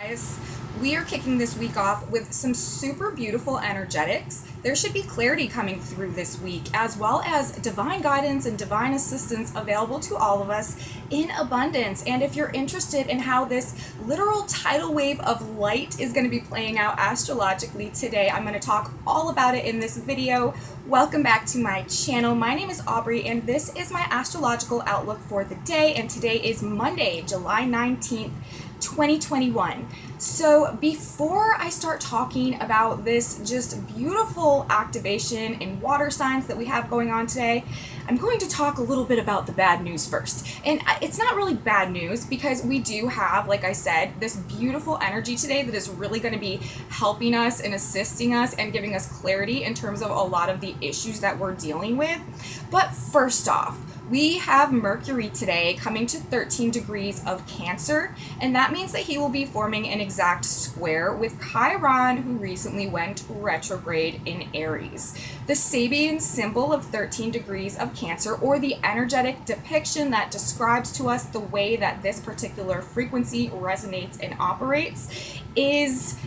Guys, we are kicking this week off with some super beautiful energetics. There should be clarity coming through this week, as well as divine guidance and divine assistance available to all of us in abundance. And if you're interested in how this literal tidal wave of light is going to be playing out astrologically today, I'm going to talk all about it in this video. Welcome back to my channel. My name is Aubrey, and this is my astrological outlook for the day. And today is Monday, July 19th, 2021. So before I start talking about this just beautiful activation in water signs that we have going on today, I'm going to talk a little bit about the bad news first. And it's not really bad news because we do have, like I said, this beautiful energy today that is really going to be helping us and assisting us and giving us clarity in terms of a lot of the issues that we're dealing with. But first off, we have Mercury today coming to 13 degrees of Cancer, and that means that he will be forming an exact square with Chiron, who recently went retrograde in Aries. The Sabian symbol of 13 degrees of Cancer, or the energetic depiction that describes to us the way that this particular frequency resonates and operates, is...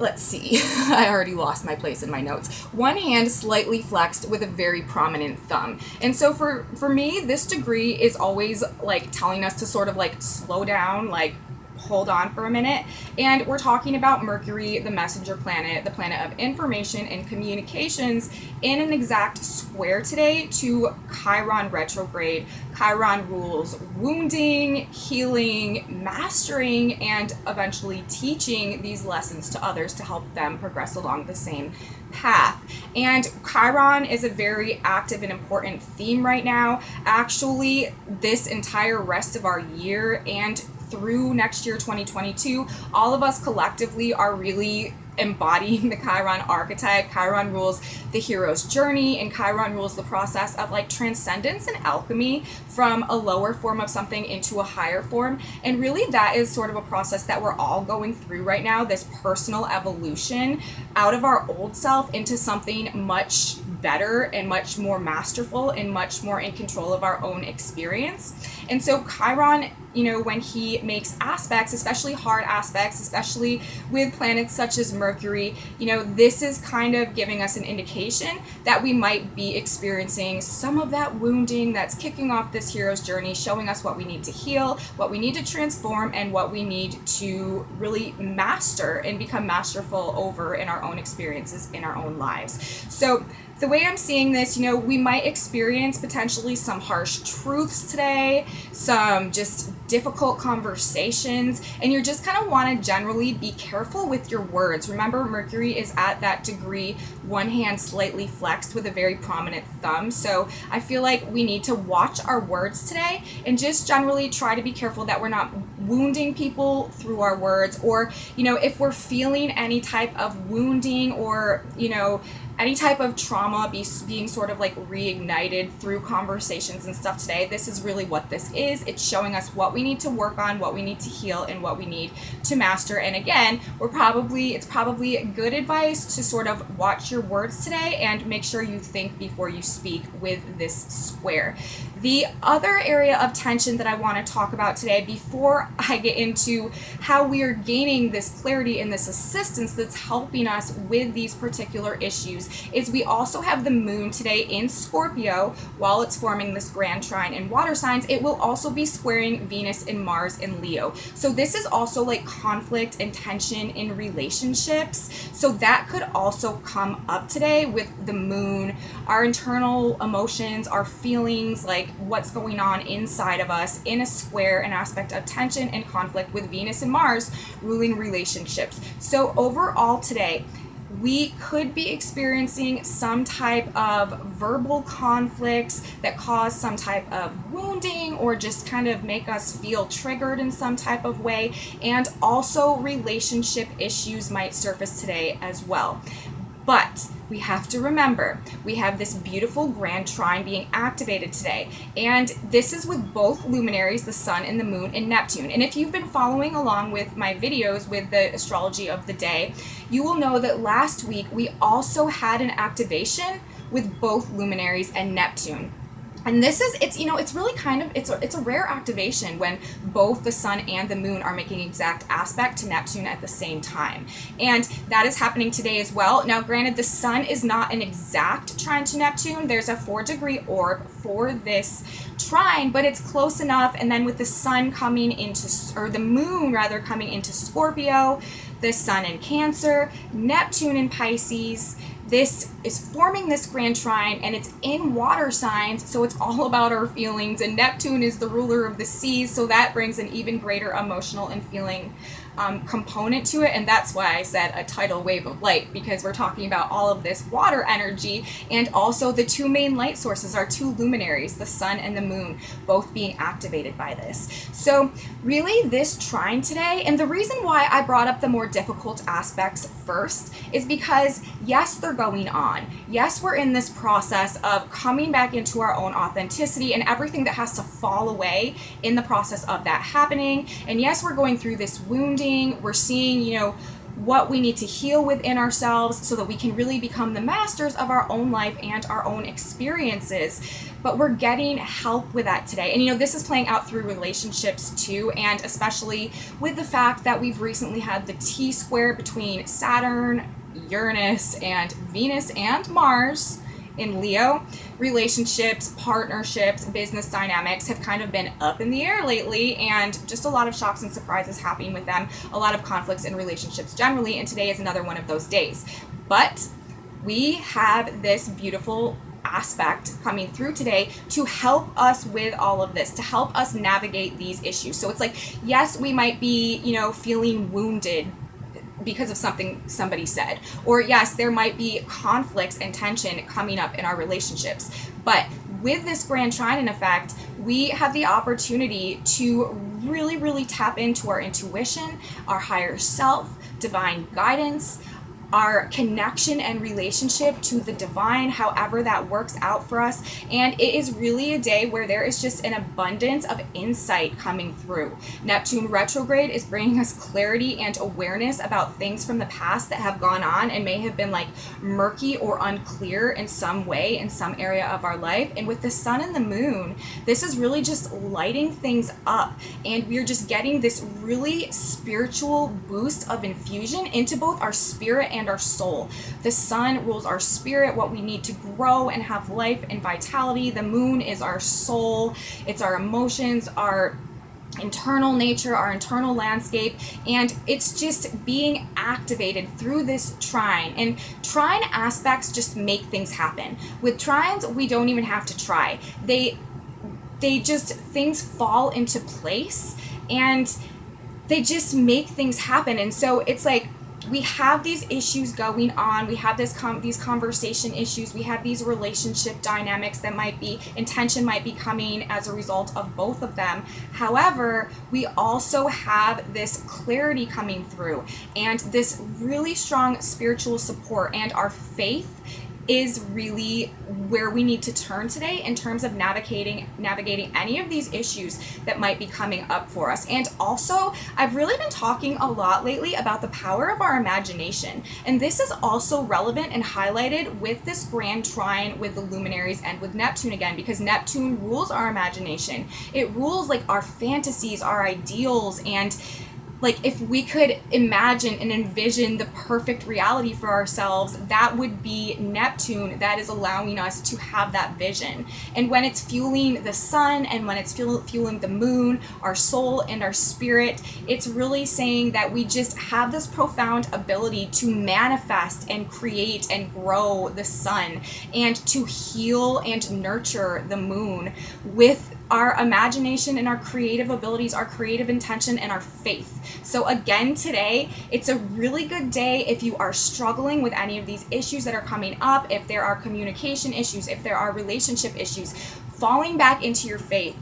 Let's see, I already lost my place in my notes. One hand slightly flexed with a very prominent thumb. And so for me, this degree is always like telling us to sort of like slow down, like hold on for a minute. And we're talking about Mercury, the messenger planet, the planet of information and communications, in an exact square today to Chiron retrograde. Chiron rules wounding, healing, mastering, and eventually teaching these lessons to others to help them progress along the same path. And Chiron is a very active and important theme right now. Actually, this entire rest of our year and through next year, 2022, all of us collectively are really embodying the Chiron archetype. Chiron rules the hero's journey, and Chiron rules the process of like transcendence and alchemy from a lower form of something into a higher form. And really that is sort of a process that we're all going through right now, this personal evolution out of our old self into something much better and much more masterful and much more in control of our own experience. And so Chiron, you know, when he makes aspects, especially hard aspects, especially with planets such as Mercury, you know, this is kind of giving us an indication that we might be experiencing some of that wounding that's kicking off this hero's journey, showing us what we need to heal, what we need to transform, and what we need to really master and become masterful over in our own experiences in our own lives. So the way I'm seeing this, you know, we might experience potentially some harsh truths today, some just difficult conversations, and you just kind of want to generally be careful with your words. Remember, Mercury is at that degree, one hand slightly flexed with a very prominent thumb. So I feel like we need to watch our words today and just generally try to be careful that we're not wounding people through our words, or, you know, if we're feeling any type of wounding or, you know, any type of trauma being sort of like reignited through conversations and stuff today, this is really what this is. It's showing us what we need to work on, what we need to heal, and what we need to master. And again, it's probably good advice to sort of watch your words today and make sure you think before you speak with this square. The other area of tension that I want to talk about today, before I get into how we are gaining this clarity and this assistance that's helping us with these particular issues, is we also have the moon today in Scorpio. While it's forming this grand trine in water signs, it will also be squaring Venus and Mars in Leo. So this is also like conflict and tension in relationships. So that could also come up today with the moon, our internal emotions, our feelings, like what's going on inside of us in a square, an aspect of tension and conflict with Venus and Mars ruling relationships. So overall today, we could be experiencing some type of verbal conflicts that cause some type of wounding or just kind of make us feel triggered in some type of way. And also relationship issues might surface today as well. But we have to remember, we have this beautiful grand trine being activated today. And this is with both luminaries, the sun and the moon and Neptune. And if you've been following along with my videos with the astrology of the day, you will know that last week we also had an activation with both luminaries and Neptune. And this is, it's really kind of, it's a rare activation when both the sun and the moon are making exact aspect to Neptune at the same time. And that is happening today as well. Now, granted, the sun is not an exact trine to Neptune. There's a 4-degree orb for this trine, but it's close enough. And then with the sun coming into, or the moon rather, coming into Scorpio, the sun in Cancer, Neptune in Pisces, this is forming this grand trine, and it's in water signs, so it's all about our feelings, and Neptune is the ruler of the seas, so that brings an even greater emotional and feeling component to it. And that's why I said a tidal wave of light, because we're talking about all of this water energy. And also the two main light sources are two luminaries, the sun and the moon, both being activated by this. So really this trine today, and the reason why I brought up the more difficult aspects first is because yes, they're going on. Yes, we're in this process of coming back into our own authenticity and everything that has to fall away in the process of that happening. And yes, we're going through this wounding. We're seeing, what we need to heal within ourselves so that we can really become the masters of our own life and our own experiences. But we're getting help with that today. And this is playing out through relationships too, and especially with the fact that we've recently had the T-square between Saturn, Uranus, and Venus and Mars in Leo. Relationships, partnerships, business dynamics have kind of been up in the air lately, and just a lot of shocks and surprises happening with them, a lot of conflicts in relationships generally, and today is another one of those days. But we have this beautiful aspect coming through today to help us with all of this, to help us navigate these issues. So it's like, yes, we might be, feeling wounded because of something somebody said, or yes, there might be conflicts and tension coming up in our relationships. But with this grand trine in effect, we have the opportunity to really, really tap into our intuition, our higher self, divine guidance, our connection and relationship to the divine, however that works out for us. And it is really a day where there is just an abundance of insight coming through. Neptune retrograde is bringing us clarity and awareness about things from the past that have gone on and may have been like murky or unclear in some way in some area of our life. And with the sun and the moon, this is really just lighting things up, and we're just getting this really spiritual boost of infusion into both our spirit and our soul. The sun rules our spirit, what we need to grow and have life and vitality. The moon is our soul. It's our emotions, our internal nature, our internal landscape, and it's just being activated through this trine. And trine aspects just make things happen. With trines, we don't even have to try. They just, things fall into place and they just make things happen. And so it's like, we have these issues going on, we have these conversation issues, we have these relationship dynamics that might be, intention might be coming as a result of both of them. However, we also have this clarity coming through and this really strong spiritual support, and our faith is really where we need to turn today in terms of navigating any of these issues that might be coming up for us. And also, I've really been talking a lot lately about the power of our imagination. And this is also relevant and highlighted with this grand trine with the luminaries and with Neptune again, because Neptune rules our imagination. It rules like our fantasies, our ideals, and like if we could imagine and envision the perfect reality for ourselves, that would be Neptune that is allowing us to have that vision. And when it's fueling the sun and when it's fueling the moon, our soul and our spirit, it's really saying that we just have this profound ability to manifest and create and grow the sun, and to heal and nurture the moon with our imagination and our creative abilities, our creative intention, and our faith. So again, today, it's a really good day if you are struggling with any of these issues that are coming up, if there are communication issues, if there are relationship issues, falling back into your faith,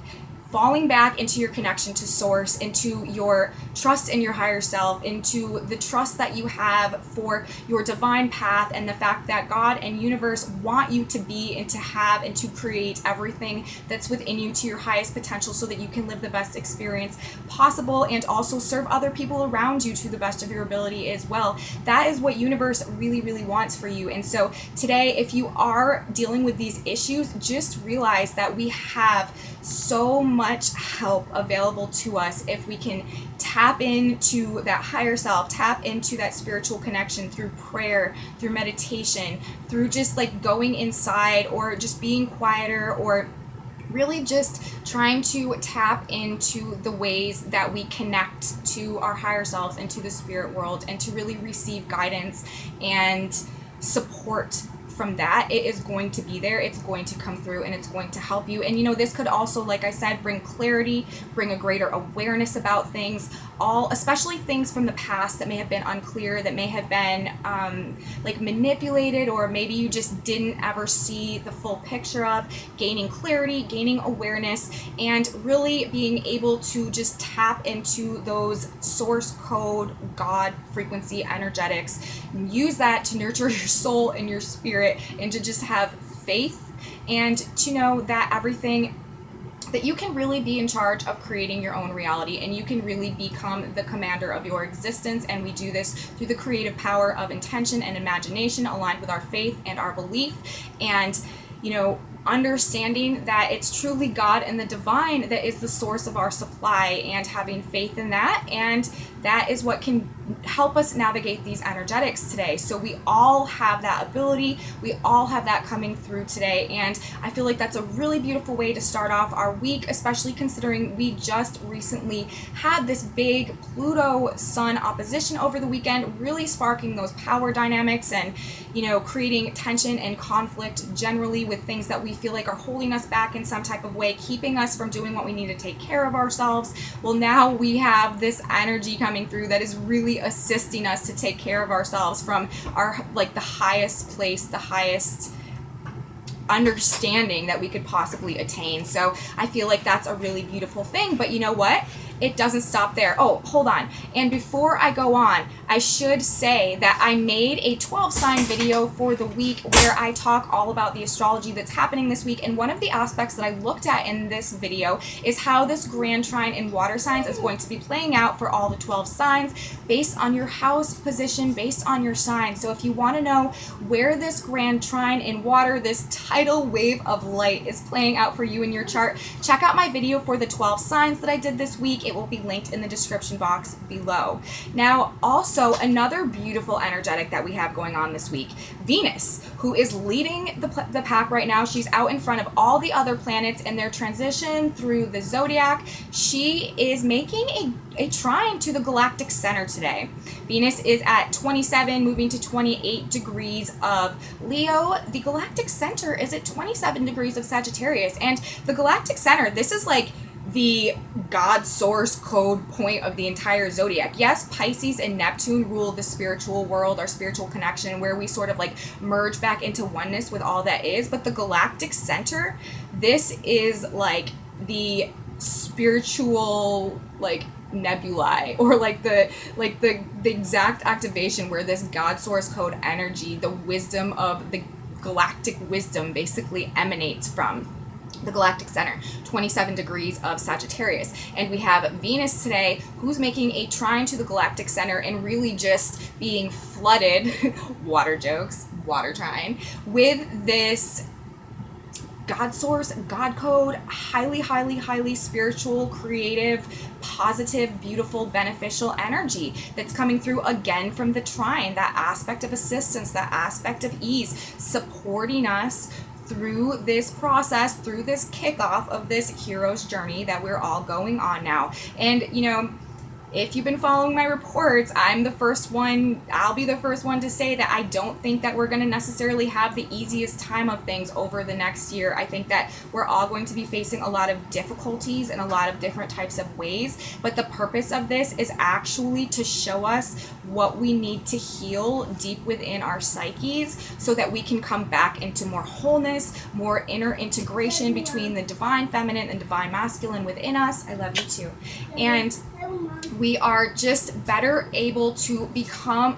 falling back into your connection to source, into your trust in your higher self, into the trust that you have for your divine path, and the fact that God and universe want you to be and to have and to create everything that's within you to your highest potential, so that you can live the best experience possible and also serve other people around you to the best of your ability as well. That is what universe really, really wants for you. And so today, if you are dealing with these issues, just realize that we have so much help available to us if we can tap into that higher self, tap into that spiritual connection through prayer, through meditation, through just like going inside or just being quieter, or really just trying to tap into the ways that we connect to our higher selves and to the spirit world, and to really receive guidance and support from that. It is going to be there, it's going to come through, and it's going to help you. And this could also, like I said, bring clarity, bring a greater awareness about things, especially things from the past that may have been unclear, that may have been like manipulated, or maybe you just didn't ever see the full picture of. Gaining clarity, gaining awareness, and really being able to just tap into those source code God frequency energetics. Use that to nurture your soul and your spirit, and to just have faith, and to know that that you can really be in charge of creating your own reality, and you can really become the commander of your existence. And we do this through the creative power of intention and imagination, aligned with our faith and our belief, and understanding that it's truly God and the divine that is the source of our supply, and having faith in that. And that is what can help us navigate these energetics today. So we all have that ability. We all have that coming through today. And I feel like that's a really beautiful way to start off our week, especially considering we just recently had this big Pluto Sun opposition over the weekend, really sparking those power dynamics, and creating tension and conflict generally with things that we feel like are holding us back in some type of way, keeping us from doing what we need to take care of ourselves. Well, now we have this energy coming through that is really assisting us to take care of ourselves from our the highest place, the highest understanding that we could possibly attain. So I feel like that's a really beautiful thing. But you know what? It doesn't stop there. Oh, hold on. And before I go on, I should say that I made a 12 sign video for the week where I talk all about the astrology that's happening this week. And one of the aspects that I looked at in this video is how this grand trine in water signs is going to be playing out for all the 12 signs based on your house position, based on your sign. So if you want to know where this grand trine in water, this tidal wave of light, is playing out for you in your chart, check out my video for the 12 signs that I did this week. It will be linked in the description box below. Now, also another beautiful energetic that we have going on this week, Venus, who is leading the pack right now. She's out in front of all the other planets in their transition through the zodiac. She is making a trine to the galactic center today. Venus is at 27, moving to 28 degrees of Leo. The galactic center is at 27 degrees of Sagittarius. And the galactic center, this is like the God source code point of the entire zodiac. Yes, Pisces and Neptune rule the spiritual world, our spiritual connection, where we sort of merge back into oneness with all that is. But the galactic center, this is the spiritual nebulae, or the exact activation where this God source code energy, the wisdom of the galactic wisdom, basically emanates from the galactic center, 27 degrees of Sagittarius. And we have Venus today, who's making a trine to the galactic center and really just being flooded, water jokes, water trine, with this God source, God code, highly, highly, highly spiritual, creative, positive, beautiful, beneficial energy that's coming through again from the trine, that aspect of assistance, that aspect of ease, supporting us through this process, through this kickoff of this hero's journey that we're all going on now. And if you've been following my reports, I'll be the first one to say that I don't think that we're going to necessarily have the easiest time of things over the next year. I think that we're all going to be facing a lot of difficulties in a lot of different types of ways. But the purpose of this is actually to show us what we need to heal deep within our psyches, so that we can come back into more wholeness, more inner integration between the divine feminine and divine masculine within us. I love you too. And We are just better able to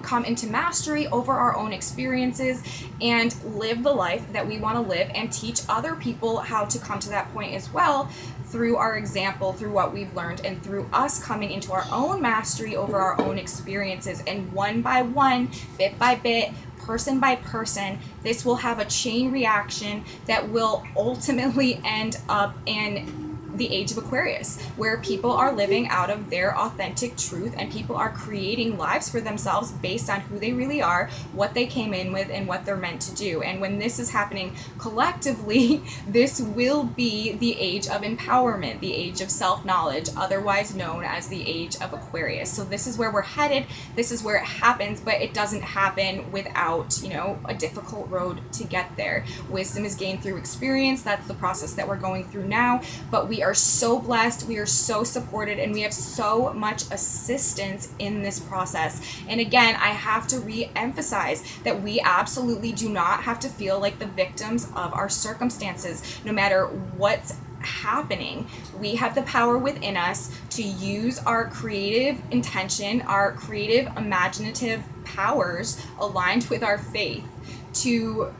come into mastery over our own experiences and live the life that we want to live, and teach other people how to come to that point as well, through our example, through what we've learned, and through us coming into our own mastery over our own experiences. And one by one, bit by bit, person by person, this will have a chain reaction that will ultimately end up in the age of Aquarius, where people are living out of their authentic truth, and people are creating lives for themselves based on who they really are, what they came in with, and what they're meant to do. And when this is happening collectively, this will be the age of empowerment, the age of self-knowledge, otherwise known as the age of Aquarius. So this is where we're headed, this is where it happens, but it doesn't happen without, a difficult road to get there. Wisdom is gained through experience. That's the process that we're going through now, but we are so blessed, we are so supported, and we have so much assistance in this process. And again, I have to re-emphasize that we absolutely do not have to feel like the victims of our circumstances, no matter what's happening. We have the power within us to use our creative intention, our creative imaginative powers aligned with our faith, to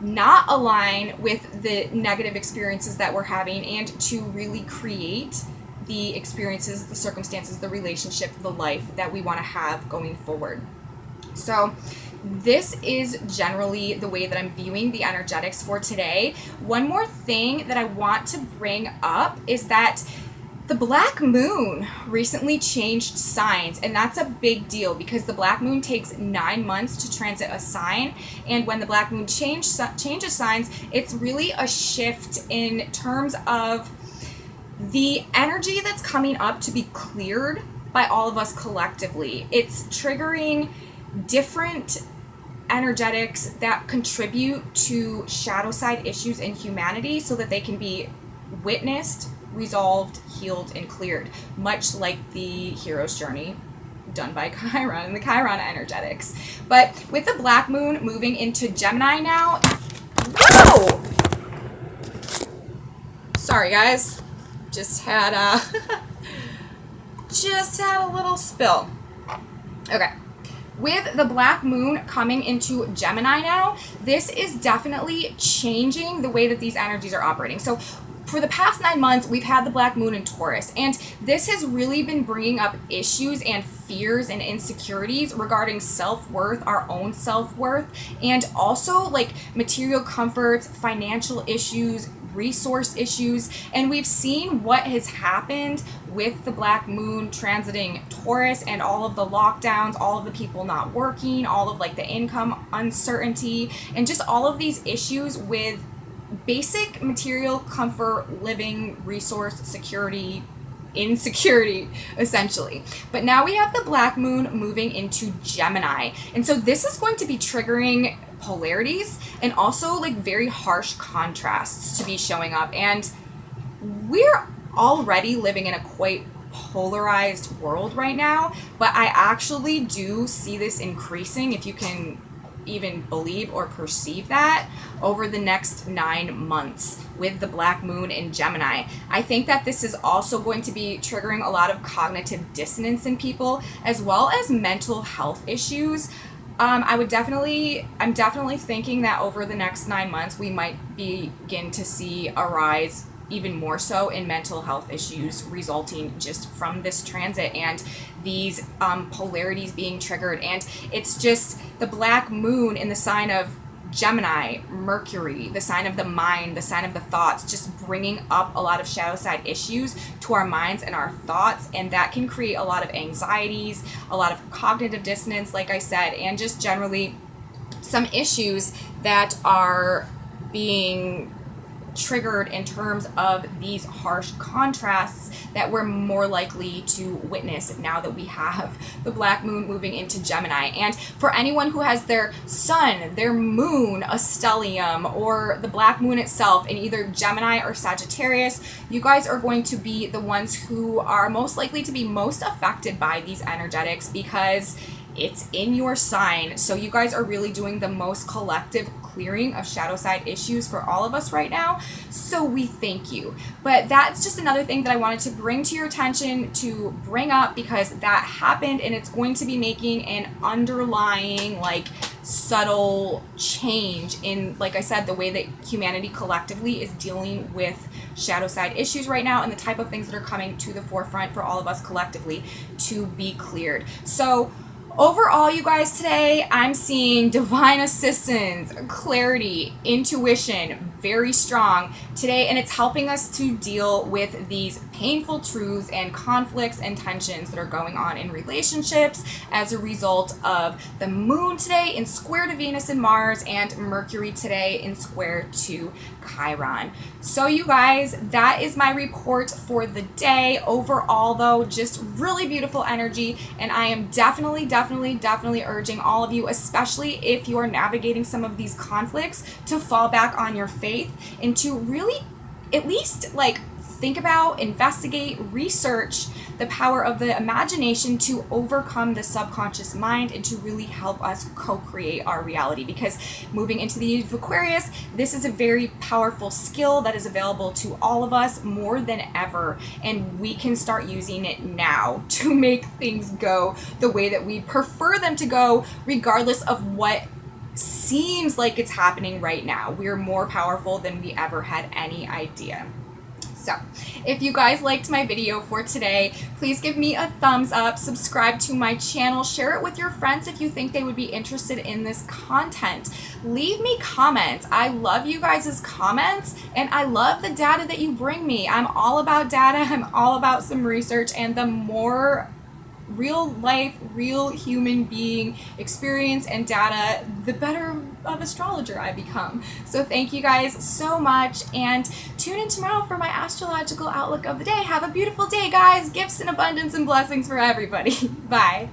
not align with the negative experiences that we're having, and to really create the experiences, the circumstances, the relationship, the life that we want to have going forward. So this is generally the way that I'm viewing the energetics for today. One more thing that I want to bring up is that the black moon recently changed signs, and that's a big deal because the black moon takes 9 months to transit a sign, and when the black moon changes signs, it's really a shift in terms of the energy that's coming up to be cleared by all of us collectively. It's triggering different energetics that contribute to shadow side issues in humanity so that they can be witnessed, resolved, healed, and cleared, much like the hero's journey done by Chiron and the Chiron energetics. But with the black moon moving into Gemini now, whoa! Sorry guys, just had a little spill. Okay. With the black moon coming into Gemini now, this is definitely changing the way that these energies are operating. So for the past 9 months, we've had the black moon in Taurus, and this has really been bringing up issues and fears and insecurities regarding self-worth, our own self-worth, and also like material comforts, financial issues, resource issues. And we've seen what has happened with the black moon transiting Taurus, and all of the lockdowns, all of the people not working, all of like the income uncertainty, and just all of these issues with basic material comfort, living, resource security, insecurity, essentially. But now we have the black moon moving into Gemini, and so this is going to be triggering polarities and also like very harsh contrasts to be showing up. And we're already living in a quite polarized world right now, but I actually do see this increasing, if you can even believe or perceive that, over the next 9 months with the black moon in Gemini. I think that this is also going to be triggering a lot of cognitive dissonance in people, as well as mental health issues. I'm definitely thinking that over the next 9 months, we might begin to see a rise even more so in mental health issues resulting just from this transit and these polarities being triggered. And it's just the black moon in the sign of Gemini, Mercury, the sign of the mind, the sign of the thoughts, just bringing up a lot of shadow side issues to our minds and our thoughts, and that can create a lot of anxieties, a lot of cognitive dissonance, like I said, and just generally some issues that are being triggered in terms of these harsh contrasts that we're more likely to witness now that we have the black moon moving into Gemini. And for anyone who has their sun, their moon, a stellium, or the black moon itself in either Gemini or Sagittarius, you guys are going to be the ones who are most likely to be most affected by these energetics because it's in your sign. So you guys are really doing the most collective clearing of shadow side issues for all of us right now. So we thank you. But that's just another thing that I wanted to bring to your attention, to bring up, because that happened, and it's going to be making an underlying, like, subtle change in, like I said, the way that humanity collectively is dealing with shadow side issues right now, and the type of things that are coming to the forefront for all of us collectively to be cleared. So overall, you guys, today I'm seeing divine assistance, clarity, intuition, very strong today, and it's helping us to deal with these painful truths and conflicts and tensions that are going on in relationships as a result of the moon today in square to Venus and Mars, and Mercury today in square to Chiron. So you guys, that is my report for the day. Overall though, just really beautiful energy, and I am definitely urging all of you, especially if you are navigating some of these conflicts, to fall back on your faith and to really at least like think about, investigate, research the power of the imagination to overcome the subconscious mind and to really help us co-create our reality. Because moving into the age of Aquarius, this is a very powerful skill that is available to all of us more than ever, and we can start using it now to make things go the way that we prefer them to go, regardless of what seems like it's happening right now. We're more powerful than we ever had any idea. So, if you guys liked my video for today, please give me a thumbs up, subscribe to my channel, share it with your friends if you think they would be interested in this content. Leave me comments. I love you guys' comments, and I love the data that you bring me. I'm all about data, I'm all about some research, and the more real life, real human being experience and data, the better of astrologer I become. So thank you guys so much, and tune in tomorrow for my astrological outlook of the day. Have a beautiful day, guys. Gifts and abundance and blessings for everybody. Bye.